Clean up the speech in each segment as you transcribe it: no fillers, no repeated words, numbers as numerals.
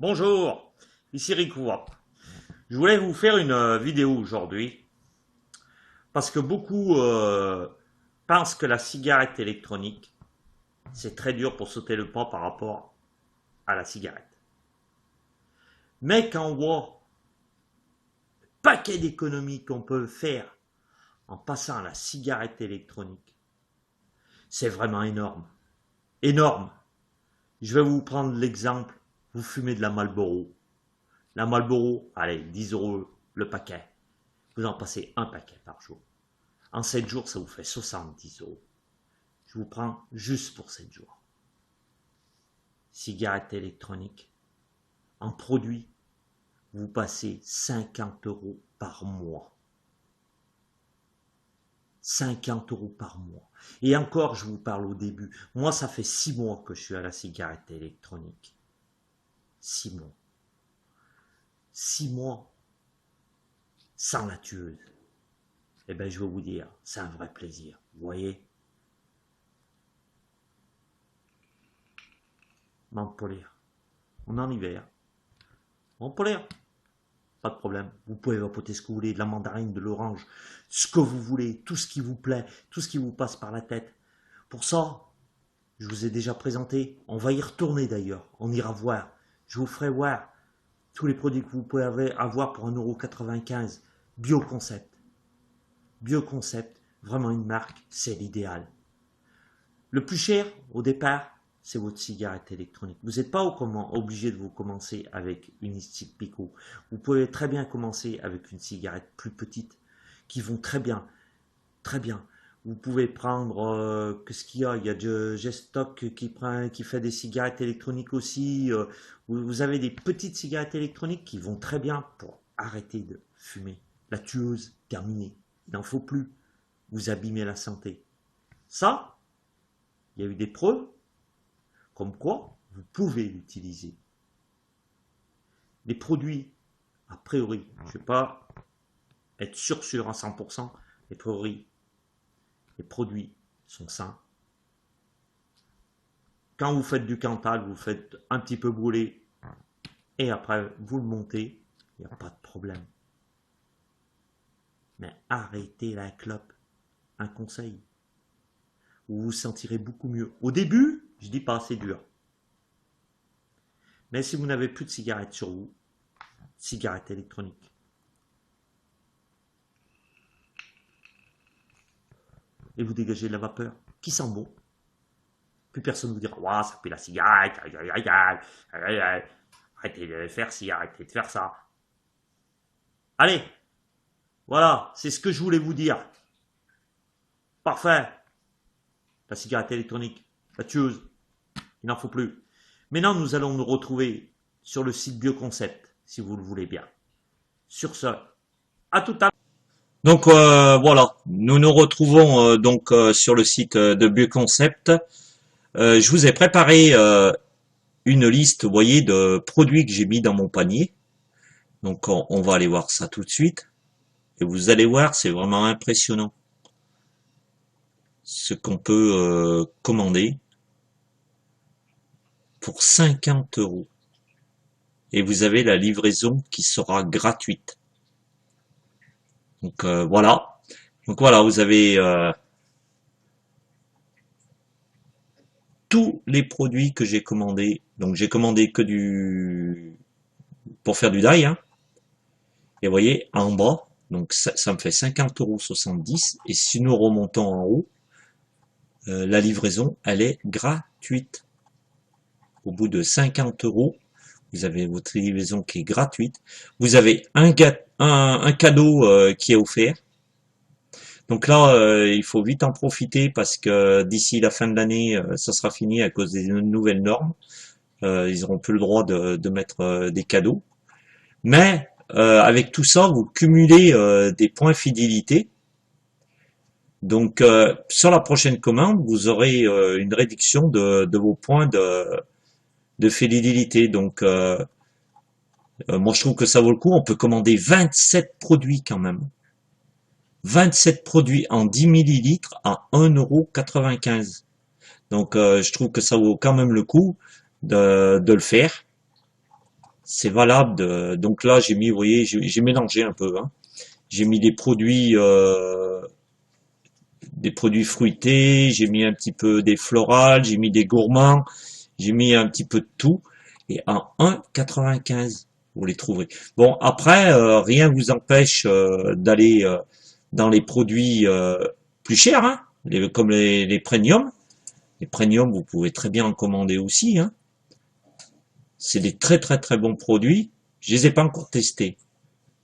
Bonjour, ici Ricoua. Je voulais vous faire une vidéo aujourd'hui parce que beaucoup pensent que la cigarette électronique, c'est très dur pour sauter le pas par rapport à la cigarette. Mais quand on voit le paquet d'économies qu'on peut faire en passant à la cigarette électronique, c'est vraiment énorme. Énorme. Je vais vous prendre l'exemple, vous fumez de la Marlboro. La Marlboro, allez, 10 € le paquet. Vous en passez un paquet par jour. En 7 jours, ça vous fait 70 €. Je vous prends juste pour 7 jours. Cigarette électronique. En produit, vous passez 50 € par mois. 50 € par mois. Et encore, je vous parle au début. Moi, ça fait 6 mois que je suis à la cigarette électronique. 6 mois. 6 mois sans la tueuse. Eh bien, je vais vous dire, c'est un vrai plaisir. Vous voyez? Menthe polaire. On est en hiver. Menthe polaire. Pas de problème. Vous pouvez vapoter ce que vous voulez, de la mandarine, de l'orange, ce que vous voulez, tout ce qui vous plaît, tout ce qui vous passe par la tête. Pour ça, je vous ai déjà présenté. On va y retourner d'ailleurs. On ira voir. Je vous ferai voir tous les produits que vous pouvez avoir pour 1,95 €. Bioconcept. Bioconcept, vraiment une marque, c'est l'idéal. Le plus cher, au départ, c'est votre cigarette électronique. Vous n'êtes pas obligé de vous commencer avec une stick Pico. Vous pouvez très bien commencer avec une cigarette plus petite, qui vont très bien, très bien. Vous pouvez prendre, qu'est-ce qu'il y a? Il y a de Gestock qui fait des cigarettes électroniques aussi. Vous avez des petites cigarettes électroniques qui vont très bien pour arrêter de fumer. La tueuse, terminée. Il n'en faut plus. Vous abîmez la santé. Ça, il y a eu des preuves comme quoi vous pouvez l'utiliser. Les produits, a priori, je ne vais pas être sûr à 100%, a priori, les produits sont sains. Quand vous faites du Cantal, vous faites un petit peu brûler et après vous le montez, il n'y a pas de problème. Mais arrêtez la clope. Un conseil. Vous vous sentirez beaucoup mieux. Au début, je dis pas, c'est dur. Mais si vous n'avez plus de cigarette sur vous, cigarette électronique. Et vous dégagez de la vapeur qui sent bon. Plus personne ne vous dira, waouh, ça pue la cigarette, arrêtez de faire ci, arrêtez de faire ça. Allez, voilà, c'est ce que je voulais vous dire. Parfait. La cigarette électronique, la tueuse, il n'en faut plus. Maintenant, nous allons nous retrouver sur le site Bioconcept, si vous le voulez bien. Sur ce, à tout à l'heure. Donc voilà, nous nous retrouvons sur le site de Bioconcept. Je vous ai préparé une liste, vous voyez, de produits que j'ai mis dans mon panier. Donc on va aller voir ça tout de suite. Et vous allez voir, c'est vraiment impressionnant ce qu'on peut commander pour 50 €. Et vous avez la livraison qui sera gratuite. Donc voilà. Donc voilà, vous avez tous les produits que j'ai commandés. Donc j'ai commandé que pour faire du dye, hein. Et vous voyez, en bas, donc ça me fait 50,70 €. Et si nous remontons en haut, la livraison, elle est gratuite. Au bout de 50 €, vous avez votre livraison qui est gratuite. Vous avez un cadeau qui est offert. Donc là, il faut vite en profiter parce que d'ici la fin de l'année, ça sera fini à cause des nouvelles normes. Ils n'auront plus le droit de mettre des cadeaux. Mais avec tout ça, vous cumulez des points fidélité. Donc sur la prochaine commande, vous aurez une réduction de vos points de fidélité. Donc moi je trouve que ça vaut le coup. On peut commander 27 produits quand même. 27 produits en 10 ml à 1,95 €. Donc je trouve que ça vaut quand même le coup de le faire. c'est valable. Donc là, j'ai mis, vous voyez, j'ai mélangé un peu. Hein. J'ai mis des produits fruités, j'ai mis un petit peu des florales, j'ai mis des gourmands, j'ai mis un petit peu de tout. Et en 1,95, vous les trouverez. Bon, après, rien vous empêche d'aller dans les produits plus chers, hein, comme les premium. Les premium, vous pouvez très bien en commander aussi. Hein. C'est des très très très bons produits. Je les ai pas encore testés,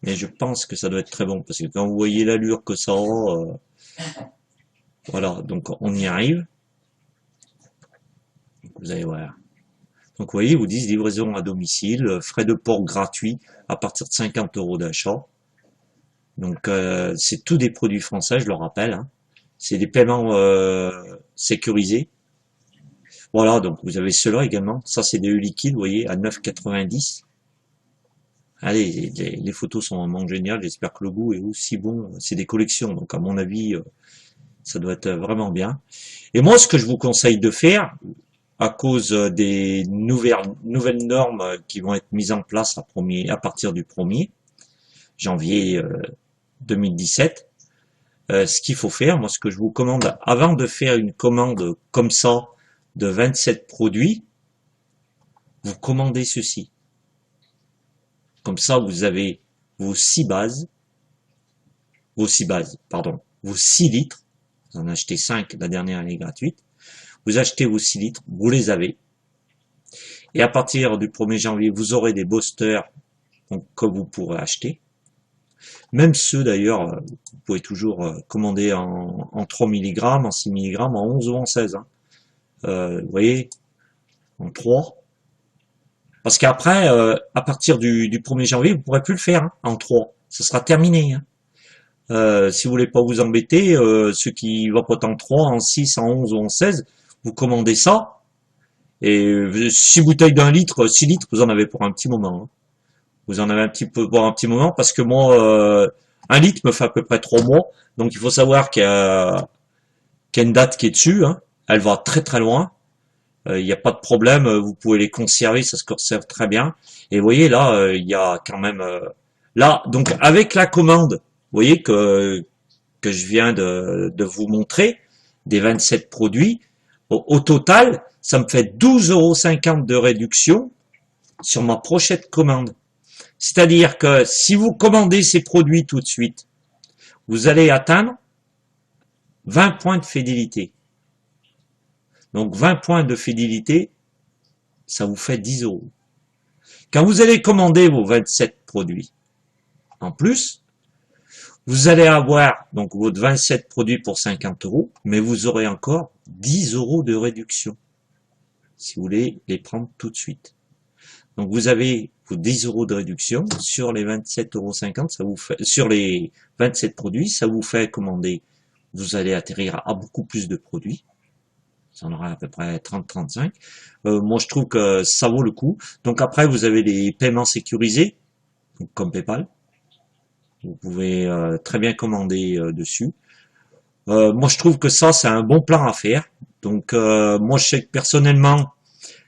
mais je pense que ça doit être très bon parce que quand vous voyez l'allure que ça a, voilà. Donc on y arrive. Vous allez voir. Donc vous voyez, ils vous disent livraison à domicile, frais de port gratuits à partir de 50 € d'achat. Donc c'est tous des produits français, je le rappelle. Hein. C'est des paiements sécurisés. Voilà, donc vous avez cela également. Ça, c'est des œufs liquides, vous voyez, à 9,90. Allez, les photos sont vraiment géniales. J'espère que le goût est aussi bon. C'est des collections, donc à mon avis, ça doit être vraiment bien. Et moi, ce que je vous conseille de faire, à cause des nouvelles normes qui vont être mises en place à partir du 1er janvier 2017, ce qu'il faut faire, moi, ce que je vous commande, avant de faire une commande comme ça, de 27 produits, vous commandez ceci. Comme ça, vous avez vos 6 litres. Vous en achetez 5, la dernière elle est gratuite. Vous achetez vos 6 litres, vous les avez. Et à partir du 1er janvier, vous aurez des boosters que vous pourrez acheter. Même ceux d'ailleurs, vous pouvez toujours commander en 3 mg, en 6 mg, en 11 ou en 16. Hein. Vous voyez, en 3. Parce qu'après, à partir du 1er janvier, vous ne pourrez plus le faire hein, en 3. Ce sera terminé. Hein. Si vous voulez pas vous embêter, ceux qui vapotent en 3, en 6, en 11 ou en 16, vous commandez ça. Et 6 bouteilles d'1 litre, 6 litres, vous en avez pour un petit moment. Hein. Vous en avez un petit peu pour un petit moment parce que moi, 1 litre me fait à peu près 3 mois. Donc il faut savoir qu'il y a une date qui est dessus. Hein. Elle va très très loin. Il n'y a pas de problème. Vous pouvez les conserver, ça se conserve très bien. Et vous voyez là, il y a quand même là. Donc avec la commande, vous voyez que je viens de vous montrer des 27 produits. Au total, ça me fait 12,50 € de réduction sur ma prochaine commande. C'est-à-dire que si vous commandez ces produits tout de suite, vous allez atteindre 20 points de fidélité. Donc 20 points de fidélité, ça vous fait 10 €. Quand vous allez commander vos 27 produits, en plus, vous allez avoir donc votre 27 produits pour 50 €, mais vous aurez encore 10 € de réduction si vous voulez les prendre tout de suite. Donc vous avez vos 10 € de réduction sur les 27,50 €, ça vous fait sur les 27 produits, ça vous fait commander. Vous allez atterrir à beaucoup plus de produits. Ça en aura à peu près 30-35. Moi je trouve que ça vaut le coup. Donc après vous avez les paiements sécurisés, comme PayPal. Vous pouvez très bien commander dessus. Moi je trouve que ça c'est un bon plan à faire. Donc moi je sais que personnellement,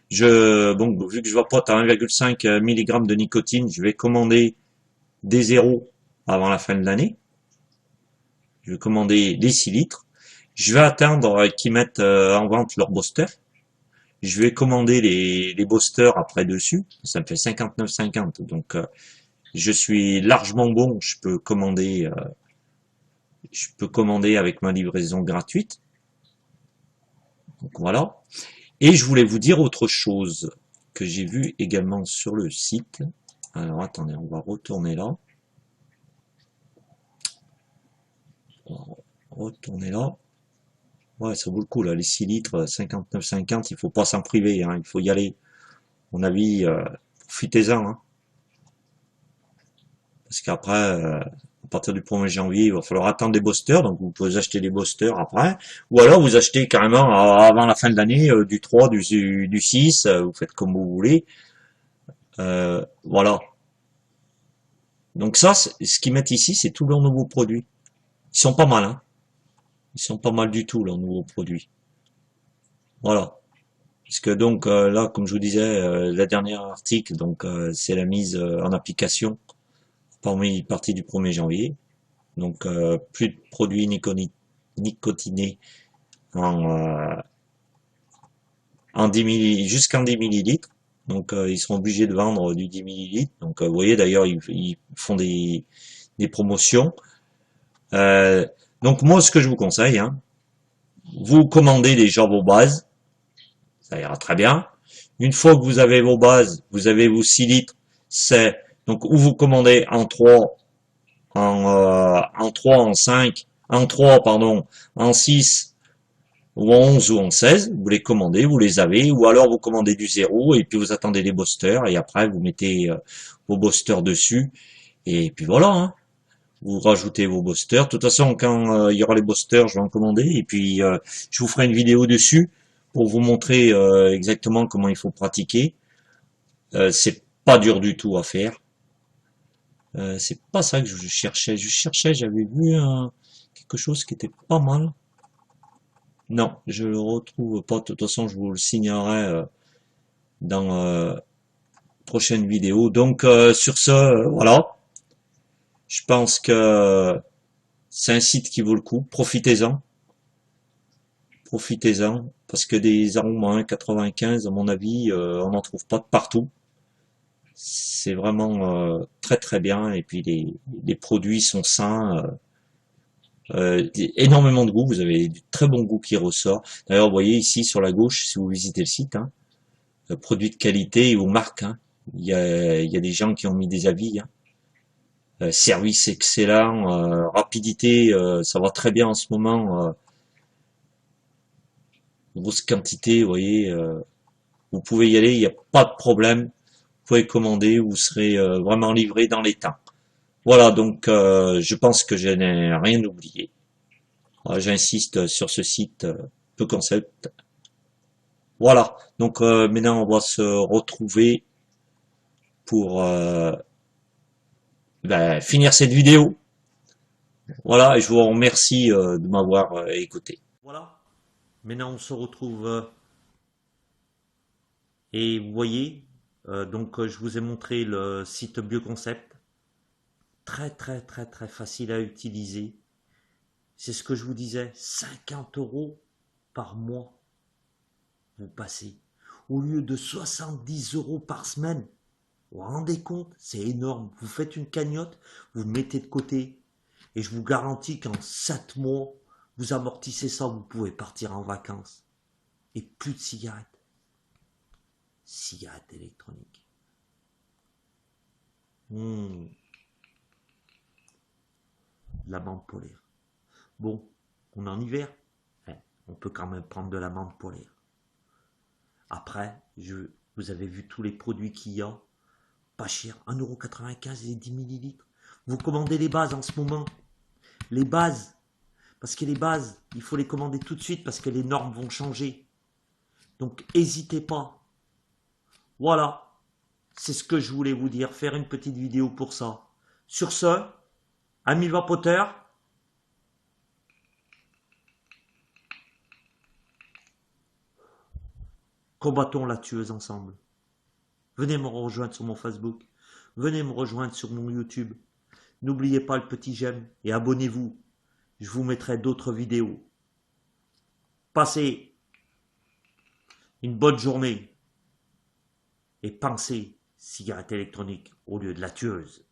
bon, vu que je vapote à 1,5 mg de nicotine, je vais commander des zéros avant la fin de l'année. Je vais commander les 6 litres. Je vais attendre qu'ils mettent en vente leur booster. Je vais commander les boosters après dessus. Ça me fait 59,50. Donc je suis largement bon. Je peux commander avec ma livraison gratuite. Donc voilà. Et je voulais vous dire autre chose que j'ai vu également sur le site. Alors attendez, on va retourner là. Retourner là. Ouais, ça vaut le coup là, les 6 litres, 59,50, il faut pas s'en priver, hein, il faut y aller. À mon avis, profitez-en. Hein. Parce qu'après, à partir du 1er janvier, il va falloir attendre des boosters, donc vous pouvez acheter des boosters après. Ou alors vous achetez carrément avant la fin de l'année, du 3, du 6, vous faites comme vous voulez. Voilà. Donc ça, ce qu'ils mettent ici, c'est tous leurs nouveaux produits. Ils sont pas mal, hein. Ils sont pas mal du tout, leurs nouveaux produits. Voilà. Puisque donc là, comme je vous disais, la dernière article, donc c'est la mise en application parmi partie du 1er janvier. Donc plus de produits nicotinés en, en 10 jusqu'en 10 millilitres. Donc ils seront obligés de vendre du 10 millilitres. Donc vous voyez d'ailleurs ils font des promotions. Euh, donc moi ce que je vous conseille, hein, vous commandez déjà vos bases, ça ira très bien. Une fois que vous avez vos bases, vous avez vos 6 litres, c'est donc où vous commandez en 3, en 3, en 5, en 3 pardon, en 6 ou en 11 ou en 16, vous les commandez, vous les avez, ou alors vous commandez du 0 et puis vous attendez les boosters et après vous mettez vos boosters dessus et puis voilà, hein. Vous rajoutez vos boosters. De toute façon, quand il y aura les boosters, je vais en commander et puis je vous ferai une vidéo dessus pour vous montrer exactement comment il faut pratiquer. C'est pas dur du tout à faire. C'est pas ça que je cherchais. J'avais vu quelque chose qui était pas mal. Non, je le retrouve pas. De toute façon, je vous le signalerai dans prochaine vidéo. Donc sur ce, voilà. Je pense que c'est un site qui vaut le coup. Profitez-en. Profitez-en. Parce que des arômes à 1,95, à mon avis, on n'en trouve pas de partout. C'est vraiment très très bien. Et puis les produits sont sains. Énormément de goût. Vous avez du très bon goût qui ressort. D'ailleurs, vous voyez ici sur la gauche, si vous visitez le site, hein, produit de qualité, il vous marque. Hein. Il y a des gens qui ont mis des avis. Hein. Service excellent, rapidité, ça va très bien en ce moment. Grosse quantité, vous voyez, vous pouvez y aller, il n'y a pas de problème. Vous pouvez commander, vous serez vraiment livré dans les temps. Voilà, donc je pense que je n'ai rien oublié. J'insiste sur ce site peu concept. Voilà, donc maintenant on va se retrouver pour finir cette vidéo. Voilà, et je vous remercie de m'avoir écouté. Voilà. Maintenant, on se retrouve. Et vous voyez, donc je vous ai montré le site Bioconcept. Très, très, très, très facile à utiliser. C'est ce que je vous disais. 50 € par mois. Vous passez. Au lieu de 70 € par semaine. Vous vous rendez compte? C'est énorme. Vous faites une cagnotte, vous le mettez de côté. Et je vous garantis qu'en 7 mois, vous amortissez ça, vous pouvez partir en vacances. Et plus de cigarettes. Cigarettes électroniques. La menthe polaire. Bon, on est en hiver. On peut quand même prendre de la menthe polaire. Après, vous avez vu tous les produits qu'il y a. Pas cher, 1,95 € et 10 millilitres. Vous commandez les bases en ce moment. Les bases. Parce que les bases, il faut les commander tout de suite parce que les normes vont changer. Donc, n'hésitez pas. Voilà. C'est ce que je voulais vous dire. Faire une petite vidéo pour ça. Sur ce, amis vapoteurs, combattons la tueuse ensemble. Venez me rejoindre sur mon Facebook. Venez me rejoindre sur mon YouTube. N'oubliez pas le petit j'aime et abonnez-vous. Je vous mettrai d'autres vidéos. Passez une bonne journée et pensez cigarette électronique au lieu de la tueuse.